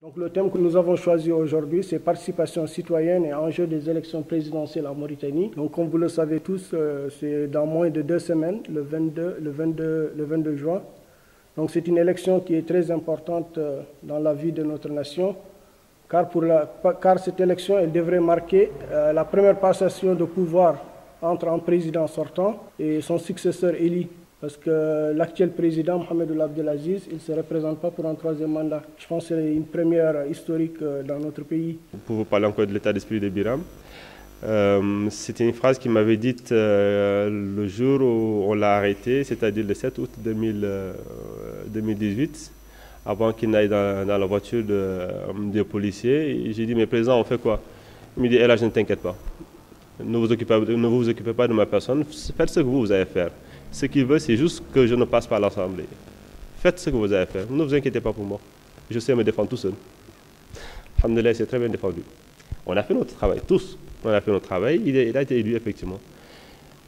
Donc le thème que nous avons choisi aujourd'hui, c'est participation citoyenne et enjeux des élections présidentielles en Mauritanie. Donc comme vous le savez tous, c'est dans moins de 2 semaines, le 22 juin. Donc c'est une élection qui est très importante dans la vie de notre nation, car cette élection, elle devrait marquer la première passation de pouvoir entre un président sortant et son successeur élu. Parce que l'actuel président, Mohamed Ould Abdelaziz, il ne se représente pas pour un 3e mandat. Je pense que c'est une première historique dans notre pays. Pour vous parler encore de l'état d'esprit de Biram, c'était une phrase qu'il m'avait dite le jour où on l'a arrêté, c'est-à-dire le 7 août 2018, avant qu'il n'aille dans la voiture des policiers. J'ai dit, mais président, on fait quoi? Il me dit, là, je ne t'inquiète pas. Ne vous occupez pas de ma personne, faites ce que vous avez à faire. Ce qu'il veut, c'est juste que je ne passe pas à l'Assemblée. Faites ce que vous avez à faire. Ne vous inquiétez pas pour moi. Je sais me défendre tout seul. Alhamdoulilah, c'est très bien défendu. On a fait notre travail, tous. On a fait notre travail. Il a été élu, effectivement.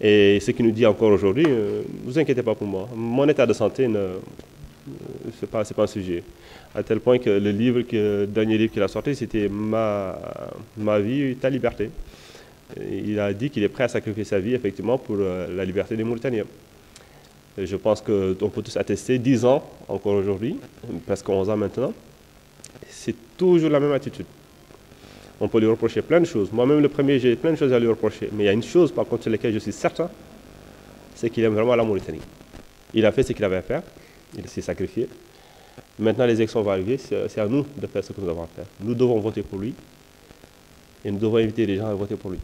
Et ce qu'il nous dit encore aujourd'hui, ne vous inquiétez pas pour moi. Mon état de santé, ce n'est pas un sujet. À tel point que le dernier livre qu'il a sorti, c'était Ma vie, ta liberté. Il a dit qu'il est prêt à sacrifier sa vie, effectivement, pour la liberté des Mauritaniens. Et je pense qu'on peut tous attester, 10 ans encore aujourd'hui, presque 11 ans maintenant, c'est toujours la même attitude. On peut lui reprocher plein de choses. Moi-même, le premier, j'ai plein de choses à lui reprocher. Mais il y a une chose, par contre, sur laquelle je suis certain, c'est qu'il aime vraiment la Mauritanie. Il a fait ce qu'il avait à faire, il s'est sacrifié. Maintenant, les élections vont arriver, c'est à nous de faire ce que nous avons à faire. Nous devons voter pour lui et nous devons inviter les gens à voter pour lui.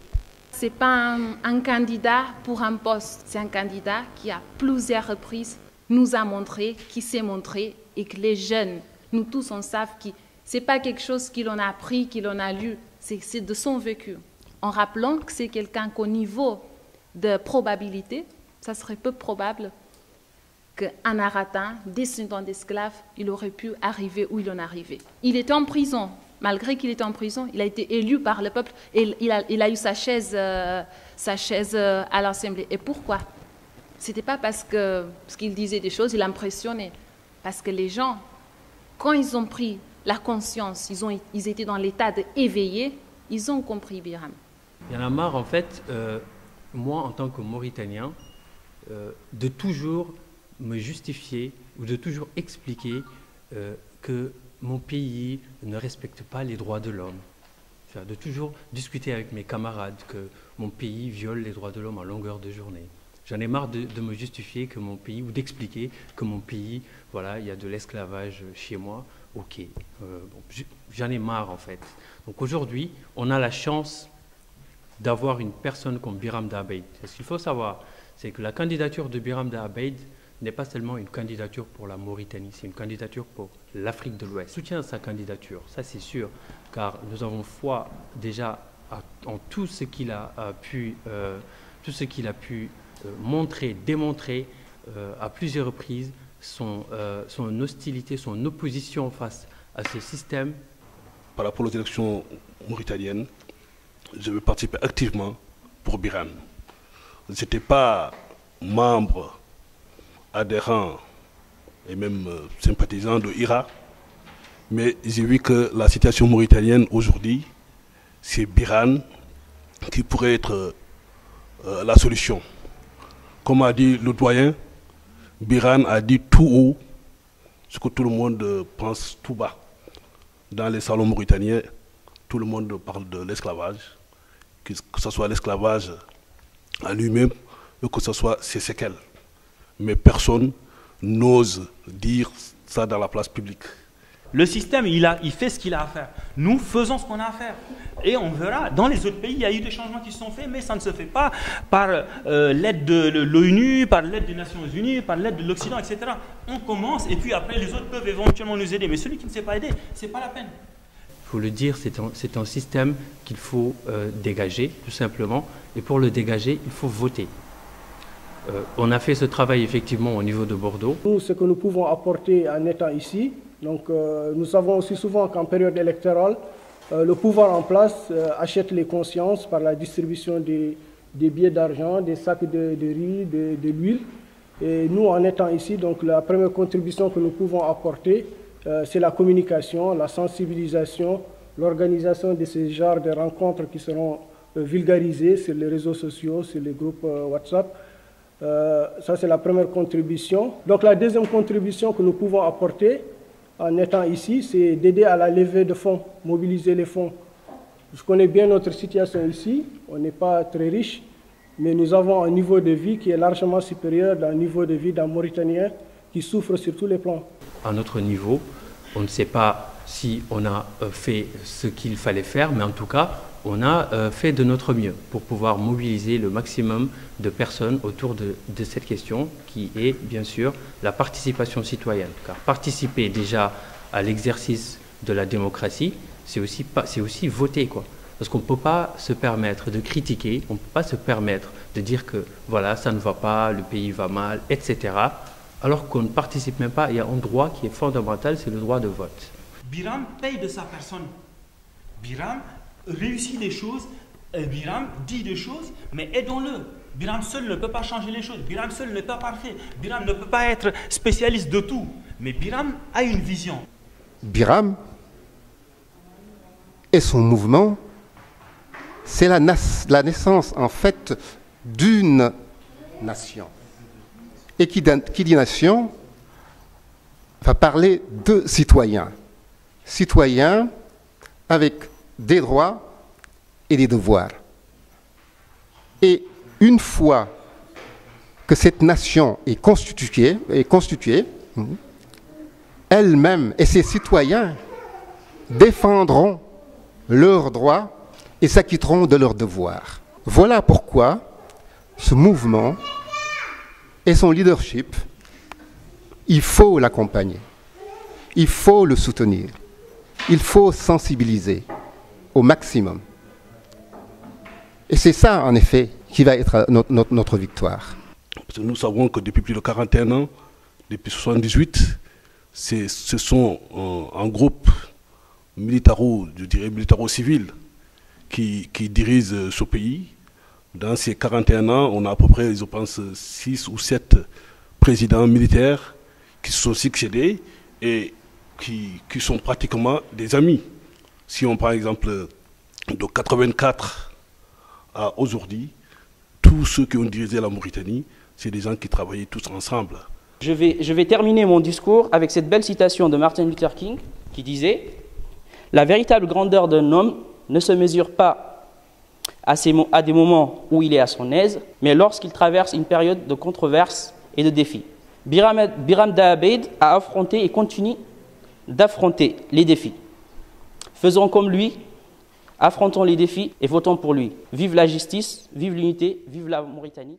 Ce n'est pas un candidat pour un poste, c'est un candidat qui à plusieurs reprises nous a montré, qui s'est montré et que les jeunes, nous tous on sait que ce n'est pas quelque chose qu'il en a appris, qu'il en a lu, c'est de son vécu. En rappelant que c'est quelqu'un qu'au niveau de probabilité, ça serait peu probable qu'un Aratin, descendant d'esclaves, il aurait pu arriver où il en est arrivé. Il était en prison. Malgré qu'il était en prison, il a été élu par le peuple et il a eu sa chaise à l'Assemblée. Et pourquoi? Ce n'était pas parce qu'il disait des choses, il impressionnait. Parce que les gens, quand ils ont pris la conscience, ils étaient dans l'état d'éveiller, ils ont compris Biram. Il y en a marre, en fait, moi, en tant que Mauritanien, de toujours me justifier ou de toujours expliquer que mon pays ne respecte pas les droits de l'homme. De toujours discuter avec mes camarades que mon pays viole les droits de l'homme à longueur de journée. J'en ai marre de me justifier que mon pays, ou d'expliquer que mon pays, voilà, il y a de l'esclavage chez moi. Ok, j'en ai marre en fait. Donc aujourd'hui, on a la chance d'avoir une personne comme Biram Da Abeid. Ce qu'il faut savoir, c'est que la candidature de Biram Da Abeid n'est pas seulement une candidature pour la Mauritanie, c'est une candidature pour l'Afrique de l'Ouest. Je soutiens sa candidature, ça c'est sûr, car nous avons foi déjà en tout ce qu'il a pu, montrer, démontrer à plusieurs reprises son hostilité, son opposition face à ce système. Par rapport aux élections mauritaniennes, je vais participer activement pour Biram. Je n'étais pas membre, adhérent et même sympathisant de IRA, mais j'ai vu que la situation mauritanienne aujourd'hui, c'est Biram qui pourrait être la solution. Comme a dit le doyen, Biram a dit tout haut ce que tout le monde pense tout bas. Dans les salons mauritaniens, tout le monde parle de l'esclavage, que ce soit l'esclavage à lui-même ou que ce soit ses séquelles. Mais personne n'ose dire ça dans la place publique. Le système, il fait ce qu'il a à faire. Nous faisons ce qu'on a à faire. Et on verra, dans les autres pays, il y a eu des changements qui se sont faits, mais ça ne se fait pas par l'aide de l'ONU, par l'aide des Nations Unies, par l'aide de l'Occident, etc. On commence et puis après, les autres peuvent éventuellement nous aider. Mais celui qui ne s'est pas aidé, ce n'est pas la peine. Il faut le dire, c'est un système qu'il faut dégager, tout simplement. Et pour le dégager, il faut voter. On a fait ce travail effectivement au niveau de Bordeaux. Nous, ce que nous pouvons apporter en étant ici, donc, nous savons aussi souvent qu'en période électorale, le pouvoir en place achète les consciences par la distribution des billets d'argent, des sacs de riz, de l'huile. Et nous, en étant ici, donc, la première contribution que nous pouvons apporter, c'est la communication, la sensibilisation, l'organisation de ces genres de rencontres qui seront vulgarisées sur les réseaux sociaux, sur les groupes WhatsApp. Ça, c'est la première contribution. Donc la deuxième contribution que nous pouvons apporter en étant ici, c'est d'aider à la levée de fonds, mobiliser les fonds. Je connais bien notre situation ici, on n'est pas très riche, mais nous avons un niveau de vie qui est largement supérieur d'un niveau de vie d'un Mauritanien qui souffre sur tous les plans. À notre niveau, on ne sait pas si on a fait ce qu'il fallait faire, mais en tout cas, on a fait de notre mieux pour pouvoir mobiliser le maximum de personnes autour de cette question qui est bien sûr la participation citoyenne. Car participer déjà à l'exercice de la démocratie, c'est aussi voter, quoi. Parce qu'on ne peut pas se permettre de critiquer, on ne peut pas se permettre de dire que voilà, ça ne va pas, le pays va mal, etc. Alors qu'on ne participe même pas. Il y a un droit qui est fondamental, c'est le droit de vote. Biram paye de sa personne. Biram réussit des choses, Biram dit des choses, mais aidons-le. Biram seul ne peut pas changer les choses. Biram seul n'est pas parfait. Biram ne peut pas être spécialiste de tout. Mais Biram a une vision. Biram et son mouvement, c'est la naissance en fait d'une nation. Et qui dit nation va parler de citoyens. Citoyens avec des droits et des devoirs. Et une fois que cette nation est constituée, elle-même et ses citoyens défendront leurs droits et s'acquitteront de leurs devoirs. Voilà pourquoi ce mouvement et son leadership, il faut l'accompagner, il faut le soutenir, il faut sensibiliser au maximum. Et c'est ça, en effet, qui va être notre victoire. Parce que nous savons que depuis plus de 41 ans, depuis 1978, ce sont un groupe militaro-civil qui dirige ce pays. Dans ces 41 ans, on a à peu près, je pense, 6 ou 7 présidents militaires qui se sont succédés et qui sont pratiquement des amis. Si on prend exemple de 84 à aujourd'hui, tous ceux qui ont dirigé la Mauritanie, c'est des gens qui travaillaient tous ensemble. Je vais terminer mon discours avec cette belle citation de Martin Luther King qui disait « La véritable grandeur d'un homme ne se mesure pas à des moments où il est à son aise, mais lorsqu'il traverse une période de controverses et de défis. » Biram Da Abeid a affronté et continue d'affronter les défis. Faisons comme lui, affrontons les défis et votons pour lui. Vive la justice, vive l'unité, vive la Mauritanie.